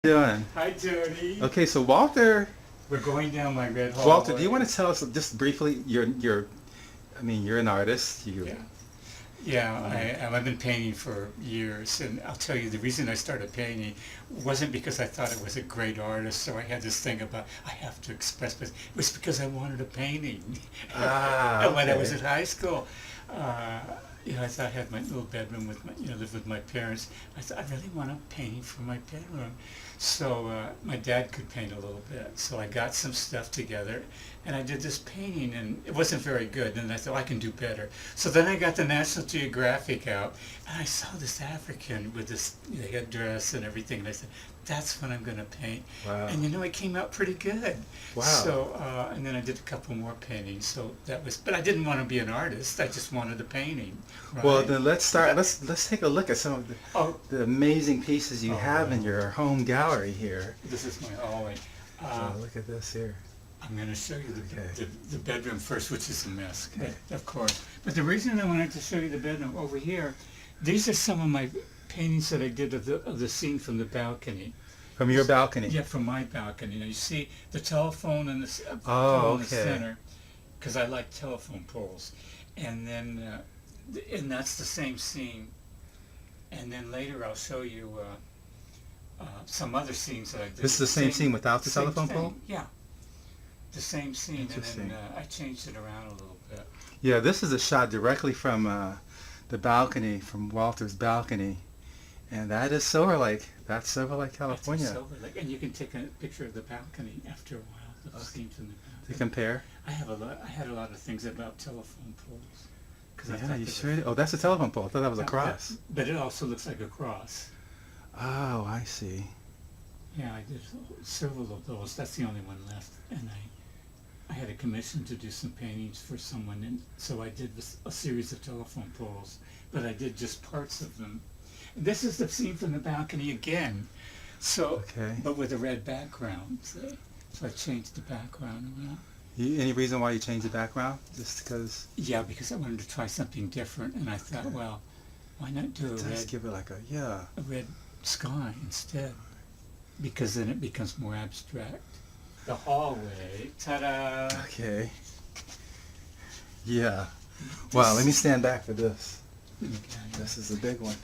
Doing? Hi, Jody. Okay, so Walter, We're going down my red hallway. Walter, do you want to tell us just briefly? I mean, you're an artist. Yeah, yeah. I've been painting for years, and I'll tell you the reason I started painting wasn't because I thought I was a great artist, so I had this thing about I have to express this. It was because I wanted a painting. And when I was in high school, I thought I had my little bedroom with lived with my parents. I thought I really want a painting for my bedroom. So my dad could paint a little bit, so I got some stuff together, and I did this painting, and it wasn't very good. And I thought I can do better. So then I got the National Geographic out, and I saw this African with this headdress and everything, and I said, "That's what I'm going to paint." Wow. And it came out pretty good. Wow. So and then I did a couple more paintings. So that was, but I didn't want to be an artist. I just wanted a painting. Right? Well, then let's start. Let's take a look at some of the amazing pieces you have in your home gallery here. This is my hallway. Look at this here. I'm going to show you the bedroom first, which is a mess, of course. But the reason I wanted to show you the bedroom over here, these are some of my paintings that I did of the scene from the balcony. From your balcony? Yeah, from my balcony. Now you see the telephone in the center, because I like telephone poles. And then, and that's the same scene. And then later I'll show you some other scenes that I did. This is the same scene without the telephone pole? Yeah. The same scene, and then I changed it around a little bit. Yeah, this is a shot directly from the balcony, from Walter's balcony. And that is Silverlake. That's Silverlake, California. That's Silverlake. And you can take a picture of the balcony after a while, the scene from the balcony. To compare? I had a lot of things about telephone poles. Yeah, you sure did. Oh, that's a telephone pole. I thought that was a cross. But it also looks like a cross. Oh, I see. Yeah, I did several of those. That's the only one left. And I had a commission to do some paintings for someone, and so I did a series of telephone poles, but I did just parts of them. This is the scene from the balcony again, so but with a red background. So I changed the background around. Any reason why you changed the background? Just because? Yeah, because I wanted to try something different, and I thought, well, why not do give it like a red sky instead? Because then it becomes more abstract. The hallway, ta-da! Okay. Yeah. Wow, let me stand back for this. Okay. This is a big one.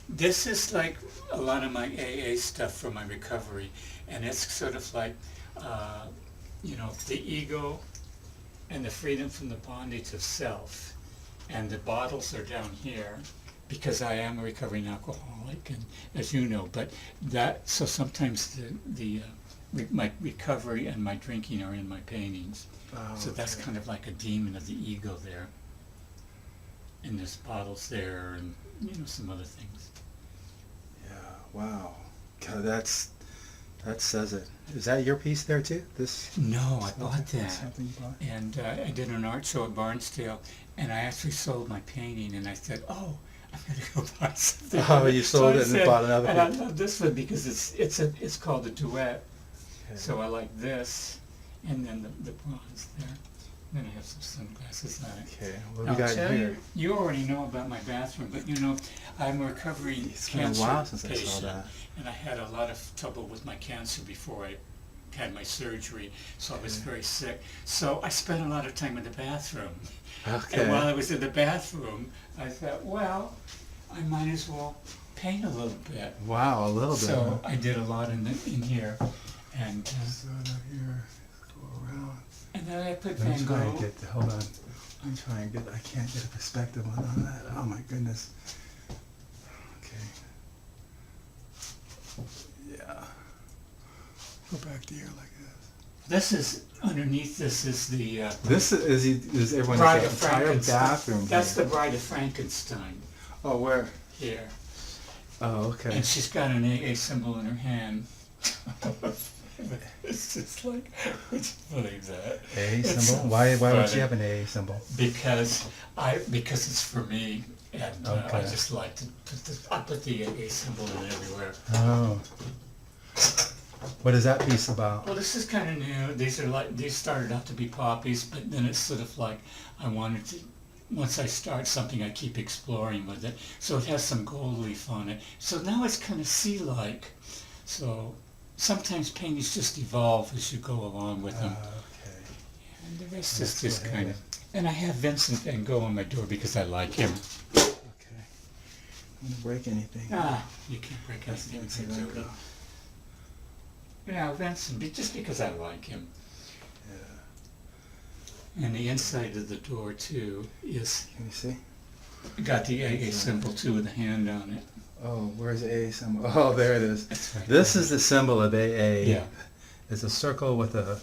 This is like a lot of my AA stuff for my recovery, and it's sort of like, the ego and the freedom from the bondage of self. And the bottles are down here, because I am a recovering alcoholic, and as you know, but so sometimes my recovery and my drinking are in my paintings. So that's kind of like a demon of the ego there. And there's bottles there, and some other things. Yeah, wow. God, that says it. Is that your piece there too? No, I bought that. And I did an art show at Barnsdale, and I actually sold my painting, and I said, oh, I'm going to go buy something. Oh, you sold it and bought another piece. And I love this one because it's called a duet. Okay. So I like this, and then the bronze there. And then I have some sunglasses on it. Okay, what we got here? You already know about my bathroom, but I'm a recovering cancer patient, and I had a lot of trouble with my cancer before I had my surgery, so I was very sick. So I spent a lot of time in the bathroom. Okay. And while I was in the bathroom, I thought, well, I might as well paint a little bit. Wow, a little bit. So I did a lot in here, and here, go around. And then I put Van Gogh. Hold on. I can't get a perspective on that. Oh my goodness. Okay. Yeah. Go back to here like this. This is, underneath this is the... this is everyone's entire bathroom. That's the Bride of Frankenstein. Oh, where? Here. Oh, okay. And she's got an AA symbol in her hand. It's just like, would you believe that? AA symbol? Why would she have an AA symbol? Because it's for me, and I just like to put the AA symbol in everywhere. Oh. What is that piece about? Well, this is kind of new. These started out to be poppies, but then it's sort of like I wanted to once I start something, I keep exploring with it. So it has some gold leaf on it. So now it's kind of sea-like. So sometimes paintings just evolve as you go along with them. Okay. And the rest Let's is just go kind ahead. of... And I have Vincent Van Gogh on my door because I like him. Okay. I'm gonna break anything. Ah, you can't break That's anything Vincent with Van Jody. Gogh. Yeah, Vincent, just because I like him. Yeah. And the inside of the door too is Can you see? got the AA symbol too with a hand on it. Oh, where's the AA symbol? Oh, there it is. That's right. This is the symbol of AA. Yeah. It's a circle with a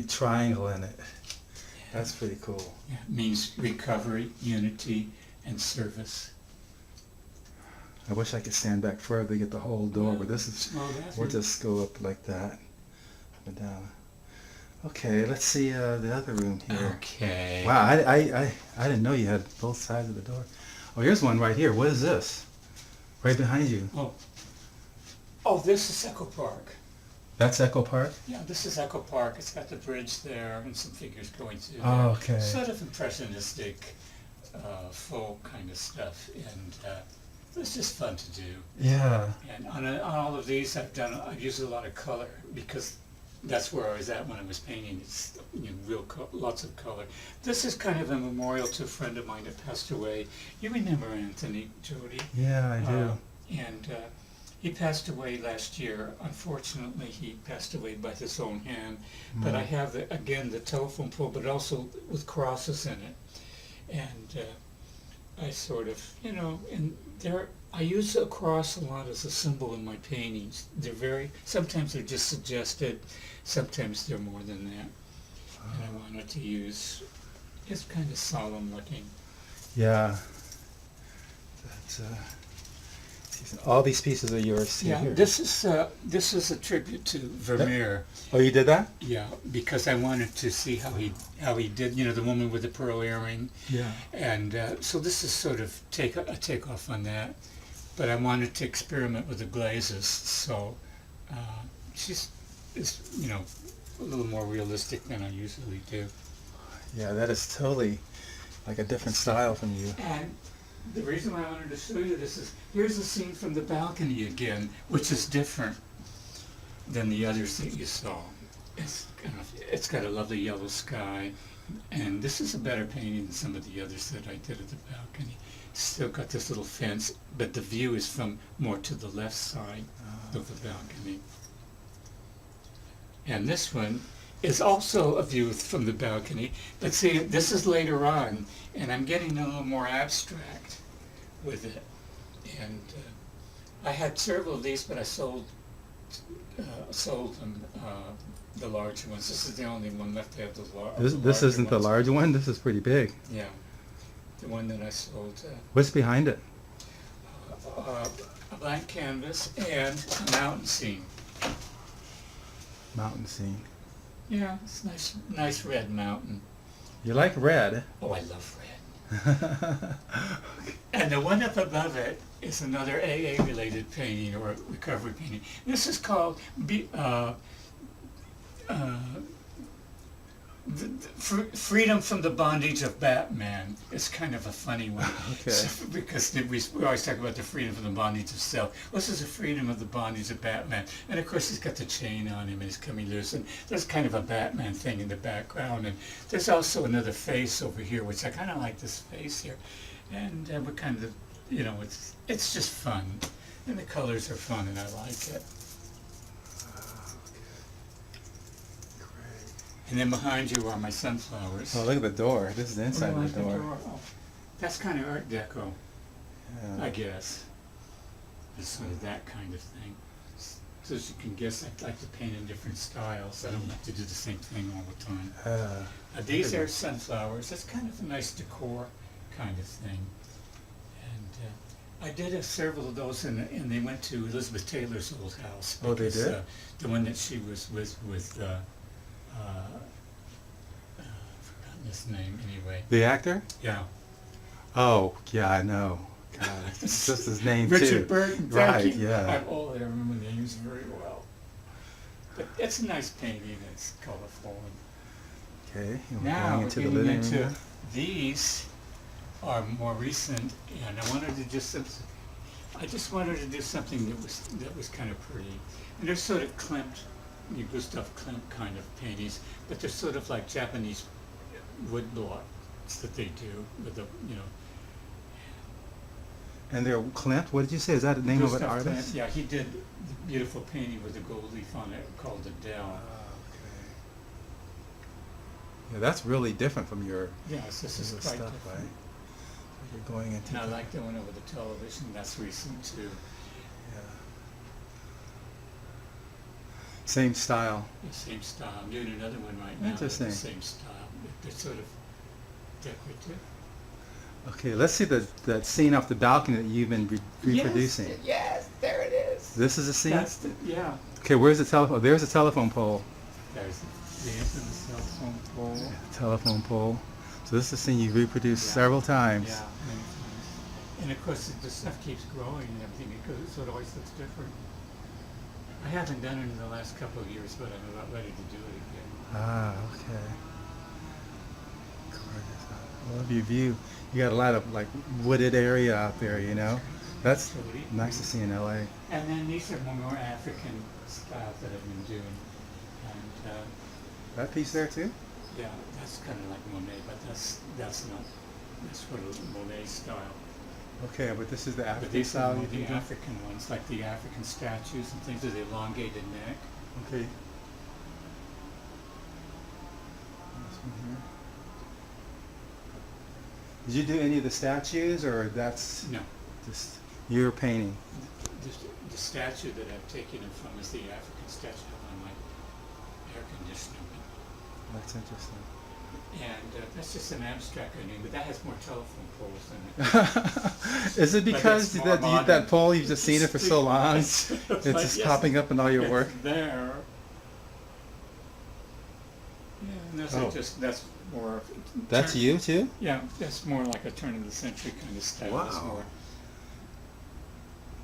triangle in it. That's pretty cool. Yeah, it means recovery, unity, and service. I wish I could stand back further to get the whole door, but this is, Small bathroom. we'll just go up like that, up and down. Okay, let's see the other room here. Okay. Wow, I didn't know you had both sides of the door. Oh, here's one right here. What is this? Right behind you. Oh, this is Echo Park. That's Echo Park? Yeah, this is Echo Park. It's got the bridge there and some figures going through Oh, there. okay. Sort of impressionistic, folk kind of stuff, and it was just fun to do. Yeah. And on all of these, I've used a lot of color because that's where I was at when I was painting. It's lots of color. This is kind of a memorial to a friend of mine that passed away. You remember Anthony, Jody? Yeah, I do. And he passed away last year. Unfortunately, he passed away by his own hand. But I have, again, the telephone pole, but also with crosses in it. And I sort of, and I use a cross a lot as a symbol in my paintings. Sometimes they're just suggested, sometimes they're more than that. And I wanted to use, it's kind of solemn looking. Yeah. That's, all these pieces are yours. See Yeah, here. this is a tribute to Vermeer. Oh, you did that? Yeah, because I wanted to see how he did. The woman with the pearl earring. Yeah. And so this is sort of a takeoff on that. But I wanted to experiment with the glazes, so she's a little more realistic than I usually do. Yeah, that is totally like a different style from you. And the reason why I wanted to show you this is, here's a scene from the balcony again, which is different than the others that you saw. It's got a lovely yellow sky, and this is a better painting than some of the others that I did at the balcony. Still got this little fence, but the view is from more to the left side of the balcony. And this one is also a view from the balcony, but see, this is later on, and I'm getting a little more abstract with it. And I had several of these, but I sold them, the larger ones. This is the only one left. I have the larger This isn't the ones. large one? This is pretty big. Yeah, the one that I sold. What's behind it? A blank canvas and a mountain scene. Mountain scene. Yeah, it's nice red mountain. You like red? Oh, I love red. And the one up above it is another AA related painting or recovery painting. This is called Freedom from the Bondage of Batman. It's kind of a funny one. Okay. Because we always talk about the freedom from the bondage of self. This is the freedom of the bondage of Batman. And of course he's got the chain on him and he's coming loose. And there's kind of a Batman thing in the background. And there's also another face over here, which I kind of like this face here. And we're kind of, it's just fun. And the colors are fun and I like it. And then behind you are my sunflowers. Oh, look at the door. This is the inside of the door. Oh, that's kind of Art Deco, Yeah. I guess. It's sort of that kind of thing. So as you can guess, I like to paint in different styles. I don't like to do the same thing all the time. These are sunflowers. It's kind of a nice decor kind of thing. And I did several of those, and they went to Elizabeth Taylor's old house. Oh, they because, did? The one that she was with forgotten his name anyway. The actor? Yeah. Oh, yeah, I know. God, it's just his name too. Richard Burton. Right, Thank you. yeah. I'm old. I remember names very well. But it's a nice painting. It's colorful. Okay, we're Now going we're into the getting living into room. these are more recent, and I wanted to just, I just wanted to do something that was kind of pretty. And they're sort of Klimt, Gustav Klimt kind of paintings, but they're sort of like Japanese wood blocks that they do with the, you know. And they're Klimt? What did you say? Is that the name of an Gustav artist? Klimt, yeah, he did the beautiful painting with a gold leaf on it called Adele. Okay. Yeah, that's really different from your Yes, this is your quite stuff, different. right? You're going into And I the- like the one over the television, that's recent too. yeah. Same style. The same style. I'm doing another one right now. That's Interesting. the same style. They're sort of decorative. Okay, let's see that scene off the balcony that you've been reproducing. Yes, there it is. This is a scene? That's the, yeah. Okay, where's the telephone? Oh, there's a telephone pole. There's the cell phone pole. Yeah, telephone pole. So this is a scene you've reproduced Yeah. several times. Yeah, many times. And of course, the stuff keeps growing and everything, so it always looks different. I haven't done it in the last couple of years, but I'm about ready to do it again. Ah, okay. Gorgeous. I love your view. You got a lot of like wooded area out there, you know? That's Absolutely. nice to see in LA. And then these are more African styles that I've been doing. And That piece there too? yeah, that's kind of like Monet, but that's not, that's sort of Monet style. Okay, but this is the But African these are style more you've the been doing? African ones, like the African statues and things with the elongated neck. Okay. This one here. Did you do any of the statues, or that's No, just your painting? the statue that I've taken it from is the African statue on my air conditioner. That's interesting. And that's just an abstract I mean, but that has more telephone poles than it. Is it But because it's more that modern. pole, you've just seen it for so long? It's It's like, just yes, popping up in all your it's work? there. Yeah, and those Oh. are just, that's more. That's you too? Yeah, that's more like a turn of the century kind of style. It's Wow. more,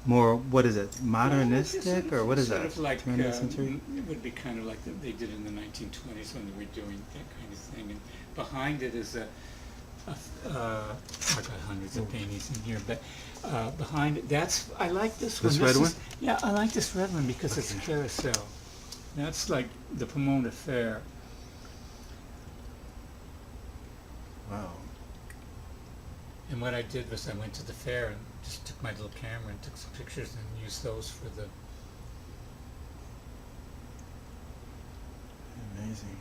More, what is it, Well, it's modernistic, sort or what is sort that? of like, Turn of the century? it would be kind of like they did in the 1920s when they were doing that kind of thing. And behind it is I've got hundreds of paintings in here, but behind it, that's, I like this one. This red one? Yeah, I like this red one because it's a carousel. That's like the Pomona Fair. Wow. And what I did was I went to the fair and just took my little camera and took some pictures and used those for the. Amazing.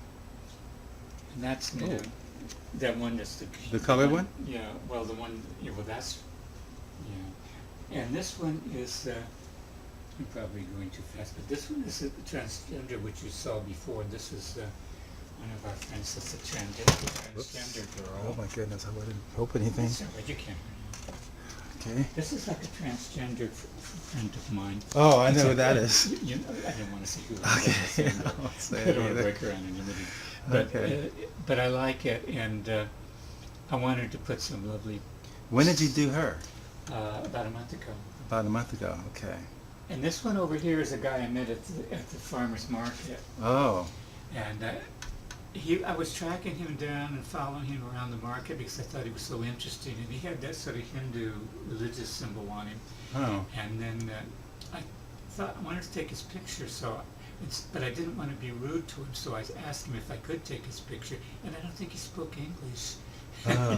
And that's new. Oh. That one is The colored one? Yeah, well, the one, yeah, well, that's, yeah. And this one is, I'm probably going too fast, but this one is a transgender, which you saw before. This is one of our friends that's a transgender girl. Oh my goodness, I wouldn't hope anything. That's all right, you can't. Okay. This is like a transgender friend of mine. Oh, I It's know a- who that is. You know, I didn't want to say who it Okay, is. I won't say I it don't want to either. break her anonymity. But, Okay. but I like it, and I wanted to put some lovely, When did you do her? about a month ago. About a month ago, okay. And this one over here is a guy I met at the farmer's market. Oh, And I was tracking him down and following him around the market because I thought he was so interesting. And he had that sort of Hindu religious symbol on him. oh. And then I thought I wanted to take his picture, but I didn't want to be rude to him, so I asked him if I could take his picture. And I don't think he spoke English. Oh.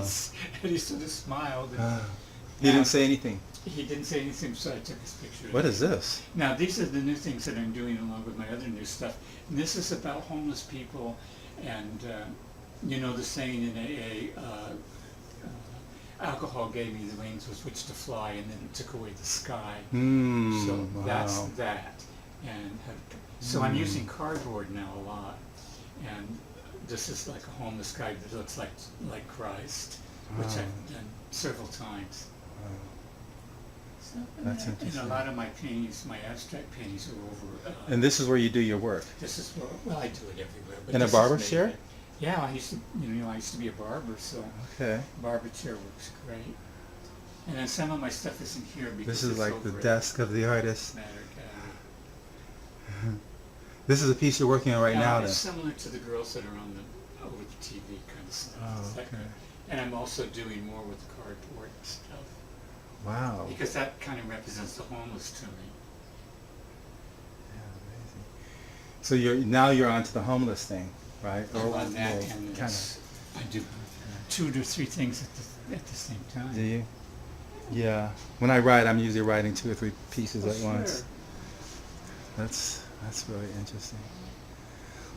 And he sort of smiled. And, He didn't say anything. He didn't say anything, so I took his picture. What is this? Now, these are the new things that I'm doing along with my other new stuff. And this is about homeless people, and you know the saying in AA, alcohol gave me the wings with which to fly, and then it took away the sky. So Wow. that's that. And so I'm using cardboard now a lot, and this is like a homeless guy that looks like Christ, which Wow. I've done several times. Wow. So, That's and interesting. a lot of my paintings, my abstract paintings, are over. And this is where you do your work? This is well, I do it everywhere. But In a this is barber made chair? it- Yeah, I used to, I used to be a barber, so Okay. barber chair works great. And then some of my stuff isn't here because This is it's like the over at desk of the artist. Matter Gallery. This is a piece you're working on right now It's then? similar to the girls that are on the over the TV kind of stuff. Oh, It's like okay. And I'm also doing more with cardboard stuff Wow. because that kind of represents the homeless to me. Yeah, amazing. So you're onto the homeless thing, right? I'm on that, well, and kinda. I do 2 to 3 things at the same time. Do you? Yeah. When I write, I'm usually writing 2 or 3 pieces at once. That's really interesting.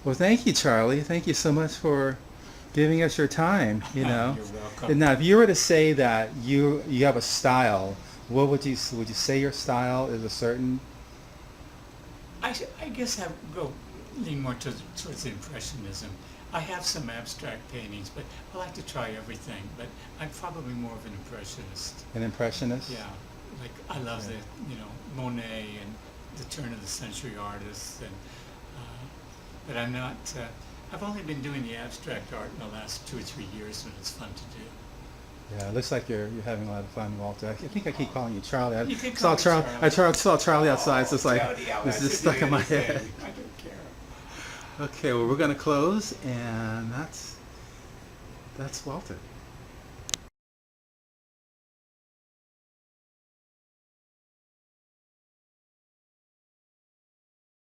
Well, thank you, Charlie. Thank you so much for giving us your time. You know. You're welcome. And now, if you were to say that you have a style, what would you say your style is a certain? I guess I go lean more towards impressionism. I have some abstract paintings, but I like to try everything. But I'm probably more of an impressionist. An impressionist? Yeah, like I love the Monet and the turn of the century artists, and but I'm not. I've only been doing the abstract art in the last 2 or 3 years, and it's fun to do. Yeah, it looks like you're having a lot of fun, Walter. I think I keep calling you Charlie. You can call me Charlie. I saw Charlie outside, so it's like Charlie, it's just stuck in my head. I don't care. Okay, well, we're gonna close, and that's Walter.